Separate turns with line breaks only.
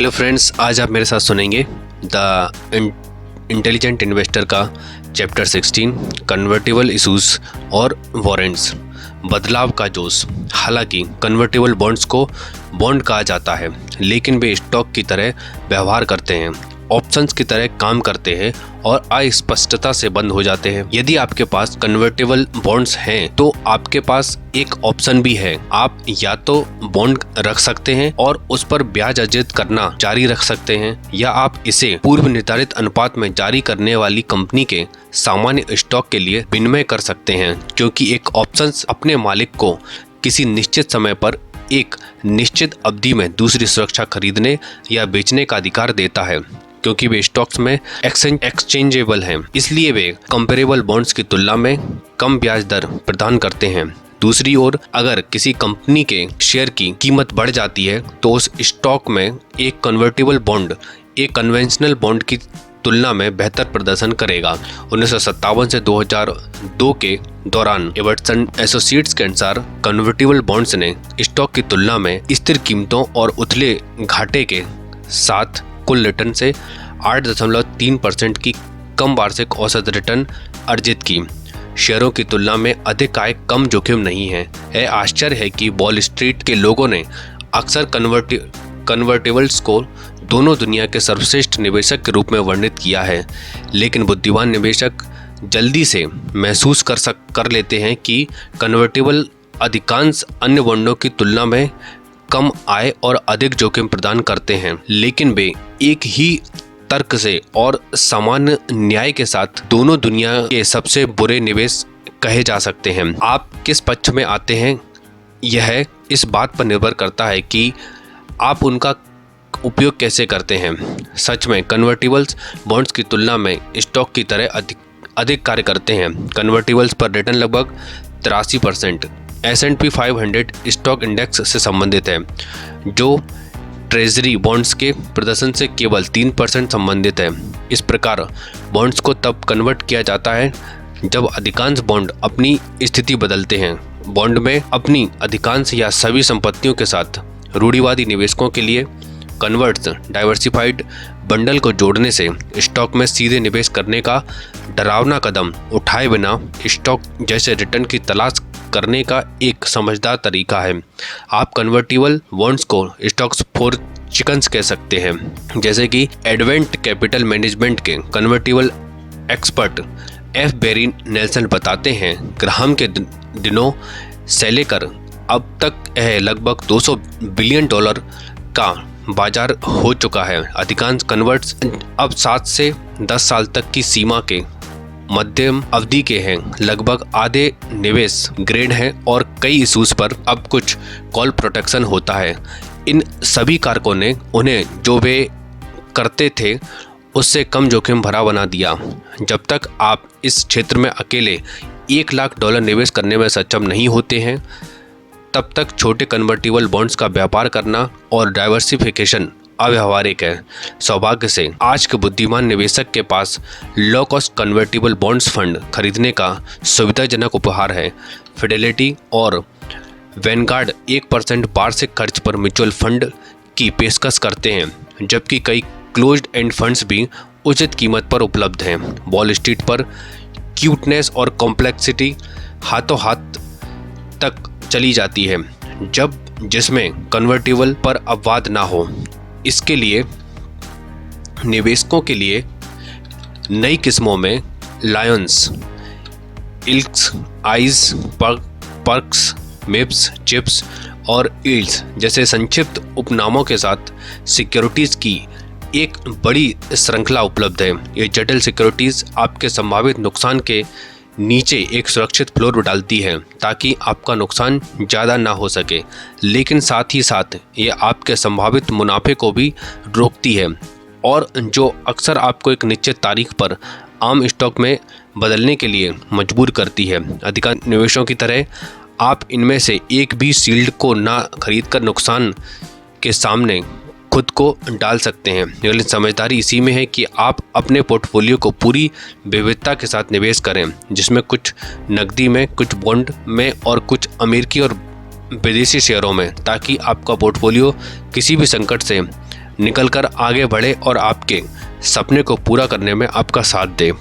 Hello friends, आज आप मेरे साथ सुनेंगे द इंटेलिजेंट इन्वेस्टर का चैप्टर 16 कन्वर्टिबल इशूज़ और वारंट्स। बदलाव का जोश। हालांकि कन्वर्टिबल बॉन्ड्स को बॉन्ड कहा जाता है, लेकिन वे स्टॉक की तरह व्यवहार करते हैं, ऑप्शंस की तरह काम करते हैं और अस्पष्टता से बंद हो जाते हैं। यदि आपके पास कन्वर्टेबल बॉन्ड्स हैं तो आपके पास एक ऑप्शन भी है। आप या तो बॉन्ड रख सकते हैं और उस पर ब्याज अर्जित करना जारी रख सकते हैं, या आप इसे पूर्व निर्धारित अनुपात में जारी करने वाली कंपनी के सामान्य स्टॉक के लिए विनिमय कर सकते हैं, क्योंकि एक ऑप्शन अपने मालिक को किसी निश्चित समय पर एक निश्चित अवधि में दूसरी सुरक्षा खरीदने या बेचने का अधिकार देता है। क्योंकि वे स्टॉक्स में एक्सचेंजेबल हैं, इसलिए वे कंपेरेबल बॉन्ड्स की तुलना में कम ब्याज दर प्रदान करते हैं। दूसरी ओर, अगर किसी कंपनी के शेयर की कीमत बढ़ जाती है तो उस स्टॉक में एक कन्वर्टेबल बॉन्ड एक कन्वेंशनल बॉन्ड की तुलना में बेहतर प्रदर्शन करेगा। 1957 से 2002 के दौरान एवर्टसन एसोसिएट्स के अनुसार कन्वर्टेबल बॉन्ड्स ने स्टॉक की तुलना में स्थिर कीमतों और उथले घाटे के साथ कुल रिटर्न से 8.3% की कम वार्षिक औसत रिटर्न अर्जित की। शेयरों की तुलना में अधिक आय कम जोखिम नहीं है। यह आश्चर्य है कि वॉल स्ट्रीट के लोगों ने अक्सर कन्वर्टेबल्स को दोनों दुनिया के सर्वश्रेष्ठ निवेशक के रूप में वर्णित किया है, लेकिन बुद्धिमान निवेशक जल्दी से महसूस कर लेते हैं कि कन्वर्टेबल अधिकांश अन्य बॉन्डों की तुलना में कम आय और अधिक जोखिम प्रदान करते हैं, लेकिन वे एक ही तर्क से और सामान्य न्याय के साथ दोनों दुनिया के सबसे बुरे निवेश कहे जा सकते हैं। आप किस पक्ष में आते हैं, यह इस बात पर निर्भर करता है कि आप उनका उपयोग कैसे करते हैं। सच में कन्वर्टिबल्स बॉन्ड्स की तुलना में स्टॉक की तरह अधिक कार्य करते हैं। कन्वर्टिबल्स पर रिटर्न लगभग 83% S&P 500 स्टॉक इंडेक्स से संबंधित है, जो ट्रेजरी बॉन्ड्स के प्रदर्शन से केवल 3% संबंधित है। इस प्रकार बॉन्ड्स को तब कन्वर्ट किया जाता है जब अधिकांश बॉन्ड अपनी स्थिति बदलते हैं। बॉन्ड में अपनी अधिकांश या सभी संपत्तियों के साथ रूढ़िवादी निवेशकों के लिए कन्वर्ट्स डाइवर्सिफाइड बंडल को जोड़ने से स्टॉक में सीधे निवेश करने का डरावना कदम उठाए बिना स्टॉक जैसे रिटर्न की तलाश करने का एक समझदार तरीका है। आप कन्वर्टिबल बॉन्ड्स को स्टॉक्स फॉर चिकन्स कह सकते हैं, जैसे कि एडवेंट कैपिटल मैनेजमेंट के convertible expert F Berry Nelson बताते हैं। ग्राहम के दिनों से लेकर अब तक यह लगभग $200 बिलियन का बाजार हो चुका है। अधिकांश कन्वर्ट्स अब 7 से 10 साल तक की सीमा के मध्यम अवधि के हैं। लगभग आधे निवेश ग्रेड हैं और कई इशूज़ पर अब कुछ कॉल प्रोटेक्शन होता है। इन सभी कारकों ने उन्हें जो वे करते थे उससे कम जोखिम भरा बना दिया। जब तक आप इस क्षेत्र में अकेले $1 लाख निवेश करने में सक्षम नहीं होते हैं, तब तक छोटे कन्वर्टिबल बॉन्ड्स का व्यापार करना और डाइवर्सिफिकेशन अव्यावहारिक है। सौभाग्य से आज के बुद्धिमान निवेशक के पास low cost convertible bonds fund खरीदने का सुविधाजनक उपहार है। फिडेलिटी और वैनगार्ड 1% वार्षिक खर्च पर म्यूचुअल फंड की पेशकश करते हैं, जबकि कई क्लोज्ड एंड फंड्स भी उचित कीमत पर उपलब्ध हैं। वॉल स्ट्रीट पर क्यूटनेस और कॉम्प्लेक्सिटी हाथों हाथ तक चली जाती है, जिसमें कन्वर्टिबल पर अपवाद ना हो। इसके लिए निवेशकों के लिए नई किस्मों में LYONs, ELKS, EYES, PERCS, MIPS, CHIPS और ईल्ड्स जैसे संक्षिप्त उपनामों के साथ सिक्योरिटीज़ की एक बड़ी श्रृंखला उपलब्ध है। ये जटिल सिक्योरिटीज़ आपके संभावित नुकसान के नीचे एक सुरक्षित फ्लोर डालती है ताकि आपका नुकसान ज़्यादा ना हो सके, लेकिन साथ ही साथ ये आपके संभावित मुनाफे को भी रोकती है, और जो अक्सर आपको एक निश्चित तारीख पर आम स्टॉक में बदलने के लिए मजबूर करती है। अधिकांश निवेशों की तरह आप इनमें से एक भी शील्ड को ना खरीदकर नुकसान के सामने खुद को डाल सकते हैं, लेकिन समझदारी इसी में है कि आप अपने पोर्टफोलियो को पूरी विविधता के साथ निवेश करें, जिसमें कुछ नकदी में, कुछ बॉन्ड में और कुछ अमेरिकी और विदेशी शेयरों में, ताकि आपका पोर्टफोलियो किसी भी संकट से निकलकर आगे बढ़े और आपके सपने को पूरा करने में आपका साथ दे।